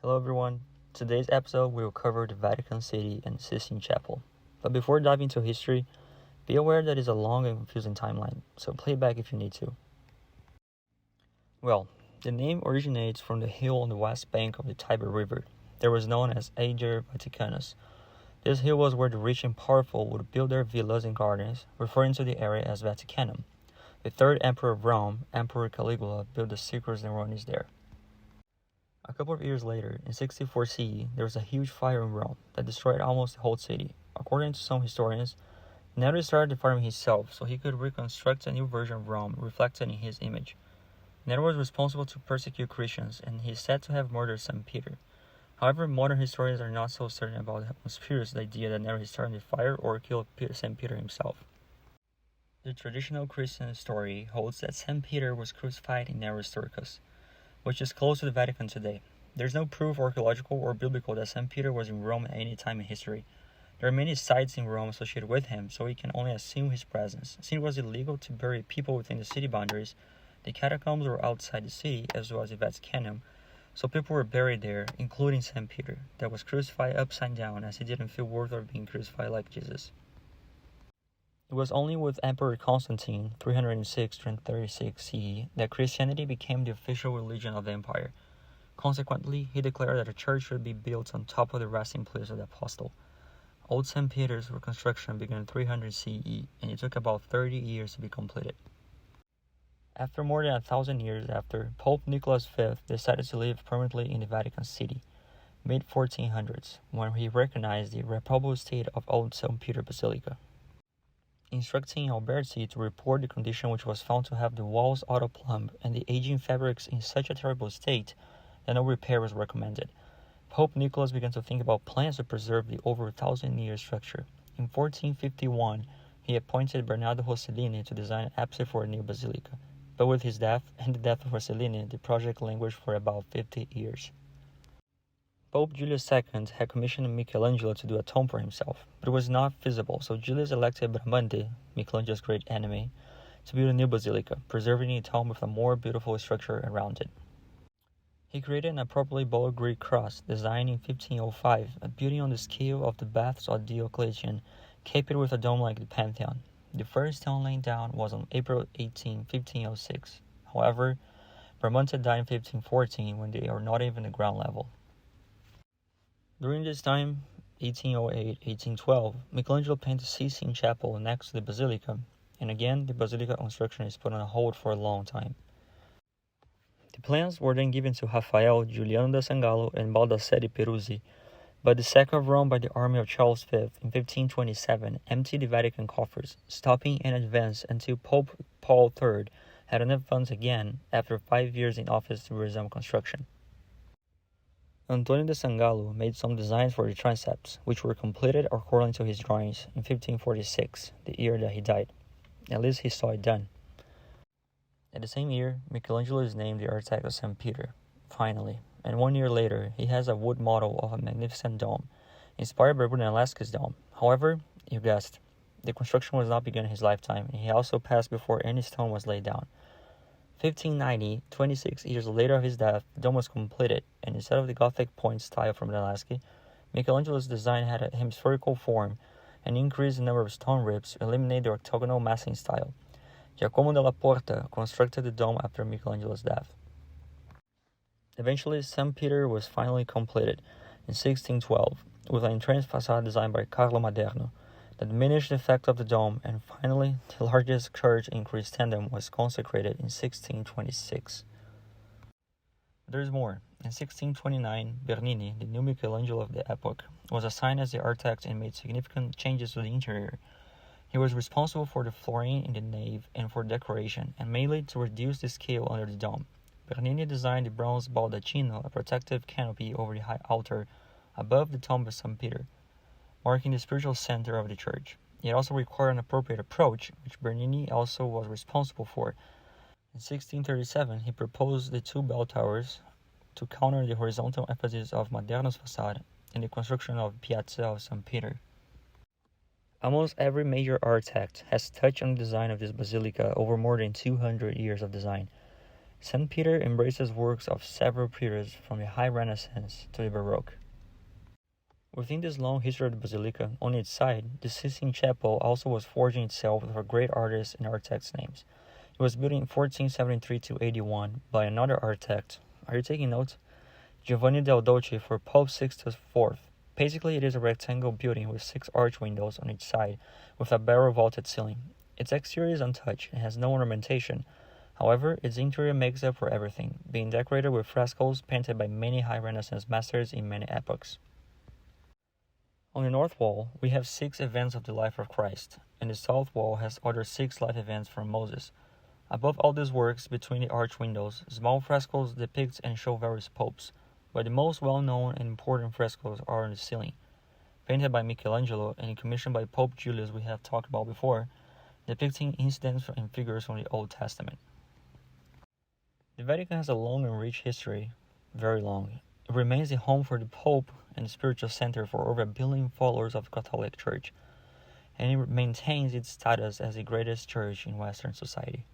Hello everyone. Today's episode will cover the Vatican City and Sistine Chapel. But before diving into history, be aware that it's a long and confusing timeline, so play it back if you need to. Well, the name originates from the hill on the west bank of the Tiber River that was known as Ager Vaticanus. This hill was where the rich and powerful would build their villas and gardens, referring to the area as Vaticanum. The third emperor of Rome, Emperor Caligula, built the circus and ruins there. A couple of years later, in 64 CE, there was a huge fire in Rome that destroyed almost the whole city. According to some historians, Nero started the fire himself so he could reconstruct a new version of Rome reflected in his image. Nero was responsible to persecute Christians, and he is said to have murdered St. Peter. However, modern historians are not so certain about the conspiracy idea that Nero started the fire or killed St. Peter himself. The traditional Christian story holds that St. Peter was crucified in Nero's circus, which is close to the Vatican today. There's no proof archaeological or biblical that St. Peter was in Rome at any time in history. There are many sites in Rome associated with him, so we can only assume his presence. Since it was illegal to bury people within the city boundaries, the catacombs were outside the city as well as the Vaticanum, so people were buried there, including St. Peter, that was crucified upside down as he didn't feel worthy of being crucified like Jesus. It was only with Emperor Constantine, 306-336 CE, that Christianity became the official religion of the empire. Consequently, he declared that a church should be built on top of the resting place of the apostle. Old St. Peter's reconstruction began in 300 CE, and it took about 30 years to be completed. After more than 1,000 years after, Pope Nicholas V decided to live permanently in the Vatican City, mid-1400s, when he recognized the reprobate state of Old St. Peter Basilica, instructing Alberti to report the condition, which was found to have the walls out of plumb and the aging fabrics in such a terrible state that no repair was recommended. Pope Nicholas began to think about plans to preserve the over 1,000-year structure. In 1451, he appointed Bernardo Rossellini to design an apse for a new basilica. But with his death and the death of Rossellini, the project languished for about 50 years. Pope Julius II had commissioned Michelangelo to do a tomb for himself, but it was not feasible, so Julius elected Bramante, Michelangelo's great enemy, to build a new basilica, preserving the tomb with a more beautiful structure around it. He created an appropriately bold Greek cross, designed in 1505, a building on the scale of the baths of Diocletian, capped with a dome like the Pantheon. The first stone laid down was on April 18, 1506. However, Bramante died in 1514 when they are not even at ground level. During this time, 1808-1812, Michelangelo painted the Sistine Chapel next to the Basilica, and again the Basilica construction is put on hold for a long time. The plans were then given to Raphael, Giuliano da Sangallo, and Baldassare Peruzzi, but the sack of Rome by the army of Charles V in 1527 emptied the Vatican coffers, stopping an advance until Pope Paul III had enough funds again after 5 years in office to resume construction. Antonio da Sangallo made some designs for the transepts, which were completed according to his drawings in 1546, the year that he died. At least he saw it done. At the same year, Michelangelo is named the architect of St. Peter, finally, and 1 year later, he has a wood model of a magnificent dome, inspired by Brunelleschi's dome. However, you guessed, the construction was not begun in his lifetime, and he also passed before any stone was laid down. 1590, 26 years later of his death, the dome was completed, and instead of the Gothic point style from Brunelleschi, Michelangelo's design had a hemispherical form and increased the number of stone ribs to eliminate the octagonal massing style. Giacomo della Porta constructed the dome after Michelangelo's death. Eventually, St. Peter was finally completed in 1612 with an entrance facade designed by Carlo Maderno that diminished the effect of the dome, and finally, the largest church in Christendom was consecrated in 1626. There's more. In 1629, Bernini, the new Michelangelo of the epoch, was assigned as the architect and made significant changes to the interior. He was responsible for the flooring in the nave and for decoration, and mainly to reduce the scale under the dome. Bernini designed the bronze baldacchino, a protective canopy over the high altar above the tomb of St. Peter, marking the spiritual center of the church. It also required an appropriate approach, which Bernini also was responsible for. In 1637, he proposed the two bell towers to counter the horizontal emphasis of Maderno's facade and the construction of Piazza of St. Peter. Almost every major architect has touched on the design of this basilica over more than 200 years of design. St. Peter embraces works of several periods from the High Renaissance to the Baroque. Within this long history of the basilica, on its side, the Sistine Chapel also was forging itself with great artists and architects' names. It was built in 1473 to 81 by another architect. Are you taking notes? Giovanni del Dolce for Pope Sixtus IV. Basically, it is a rectangle building with 6 arch windows on each side, with a barrel vaulted ceiling. Its exterior is untouched and has no ornamentation. However, its interior makes up for everything, being decorated with frescoes painted by many high Renaissance masters in many epochs. On the north wall, we have 6 events of the life of Christ, and the south wall has other 6 life events from Moses. Above all these works, between the arch windows, small frescoes depict and show various popes, but the most well-known and important frescoes are on the ceiling. Painted by Michelangelo and commissioned by Pope Julius we have talked about before, depicting incidents and figures from the Old Testament. The Vatican has a long and rich history, very long. It remains the home for the Pope and the spiritual center for over 1 billion followers of the Catholic Church, and it maintains its status as the greatest church in Western society.